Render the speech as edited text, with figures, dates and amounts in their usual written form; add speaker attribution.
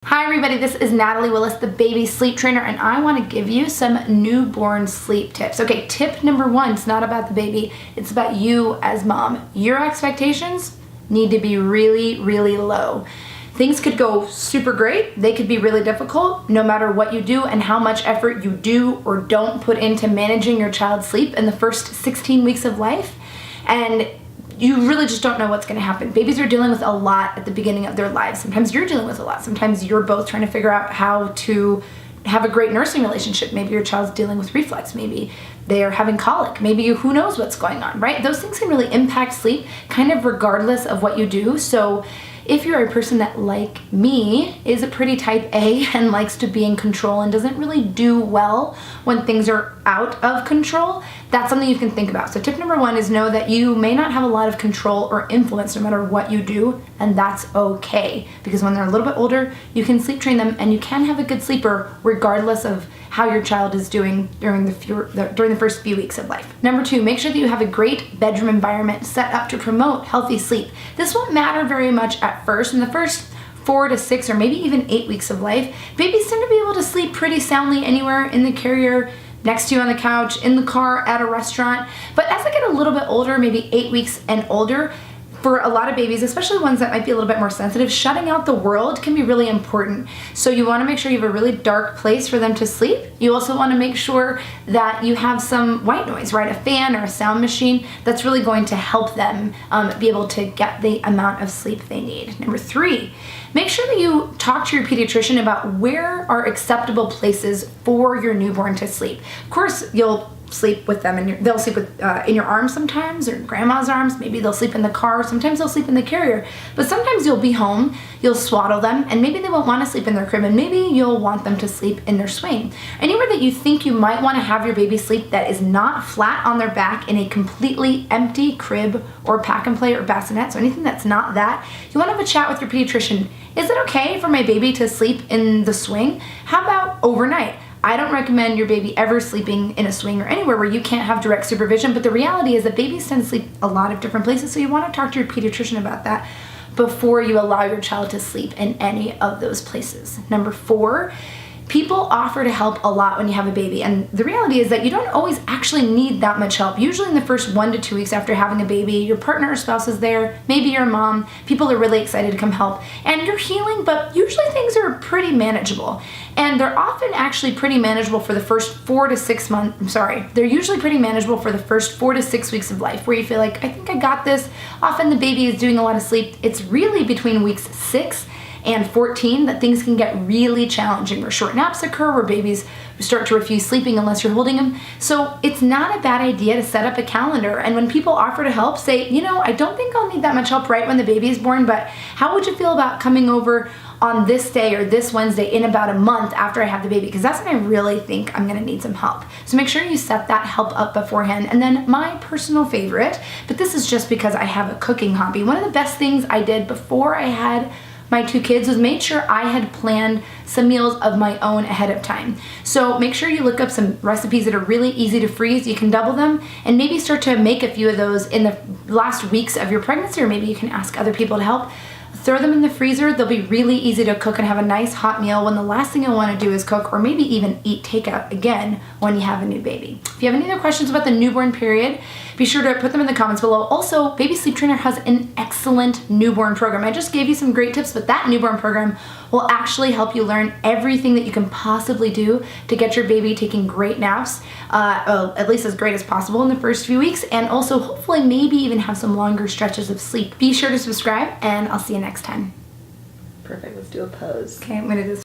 Speaker 1: Hi everybody, this is Natalie Willis, the baby sleep trainer, and I want to give you some newborn sleep tips. Okay, tip number one, it's not about the baby, it's about you as mom. Your expectations need to be really, really low. Things could go super great, they could be really difficult, no matter what you do and how much effort you do or don't put into managing your child's sleep in the first 16 weeks of life. And you really just don't know what's going to happen. Babies are dealing with a lot at the beginning of their lives. Sometimes you're dealing with a lot. Sometimes you're both trying to figure out how to have a great nursing relationship. Maybe your child's dealing with reflux. Maybe they are having colic. Maybe who knows what's going on, right? Those things can really impact sleep kind of regardless of what you do. So if you're a person that, like me, is a pretty type A and likes to be in control and doesn't really do well when things are out of control, that's something you can think about. So tip number one is know that you may not have a lot of control or influence no matter what you do, and that's okay. Because when they're a little bit older, you can sleep train them and you can have a good sleeper regardless of how your child is doing during the first few weeks of life. Number two, make sure that you have a great bedroom environment set up to promote healthy sleep. This won't matter very much at first. In the first 4 to 6 or maybe even 8 weeks of life, babies tend to be able to sleep pretty soundly anywhere in the carrier, next to you on the couch, in the car, at a restaurant. But as they get a little bit older, maybe 8 weeks and older, for a lot of babies, especially ones that might be a little bit more sensitive, shutting out the world can be really important. So you want to make sure you have a really dark place for them to sleep. You also want to make sure that you have some white noise, right? A fan or a sound machine that's really going to help them be able to get the amount of sleep they need. Number three, make sure that you talk to your pediatrician about where are acceptable places for your newborn to sleep. Of course, you'll sleep with them and they'll sleep with in your arms sometimes, or in grandma's arms. Maybe they'll sleep in the car. Sometimes they'll sleep in the carrier. But sometimes you'll be home, you'll swaddle them, and maybe they won't want to sleep in their crib, and maybe you'll want them to sleep in their swing. Anywhere that you think you might want to have your baby sleep that is not flat on their back in a completely empty crib or pack and play or bassinet, so anything that's not that, you want to have a chat with your pediatrician. Is it okay for my baby to sleep in the swing? How about overnight? I don't recommend your baby ever sleeping in a swing or anywhere where you can't have direct supervision, but the reality is that babies tend to sleep a lot of different places, so you want to talk to your pediatrician about that before you allow your child to sleep in any of those places. Number four, people offer to help a lot when you have a baby, and the reality is that you don't always actually need that much help. Usually in the first 1 to 2 weeks after having a baby, your partner or spouse is there, maybe your mom, people are really excited to come help, and you're healing, but usually things are pretty manageable. And they're often actually pretty manageable for the first 4 to 6 months, they're usually pretty manageable for the first 4 to 6 weeks of life, where you feel like, I think I got this. Often the baby is doing a lot of sleep. It's really between weeks 6 and 14 that things can get really challenging, where short naps occur, where babies start to refuse sleeping unless you're holding them. So it's not a bad idea to set up a calendar, and when people offer to help, say, you know, I don't think I'll need that much help right when the baby is born, but how would you feel about coming over on this day or this Wednesday in about a month after I have the baby, because that's when I really think I'm gonna need some help. So make sure you set that help up beforehand. And then my personal favorite, but this is just because I have a cooking hobby, one of the best things I did before I had my 2 kids was made sure I had planned some meals of my own ahead of time. So make sure you look up some recipes that are really easy to freeze. You can double them and maybe start to make a few of those in the last weeks of your pregnancy, or maybe you can ask other people to help. Throw them in the freezer. They'll be really easy to cook and have a nice hot meal when the last thing you'll want to do is cook, or maybe even eat takeout again when you have a new baby. If you have any other questions about the newborn period, be sure to put them in the comments below. Also, Baby Sleep Trainer has an excellent newborn program. I just gave you some great tips, but that newborn program will actually help you learn everything that you can possibly do to get your baby taking great naps, at least as great as possible in the first few weeks, and also hopefully maybe even have some longer stretches of sleep. Be sure to subscribe, and I'll see you next time.
Speaker 2: Perfect, let's do a pose.
Speaker 1: Okay, I'm gonna do this.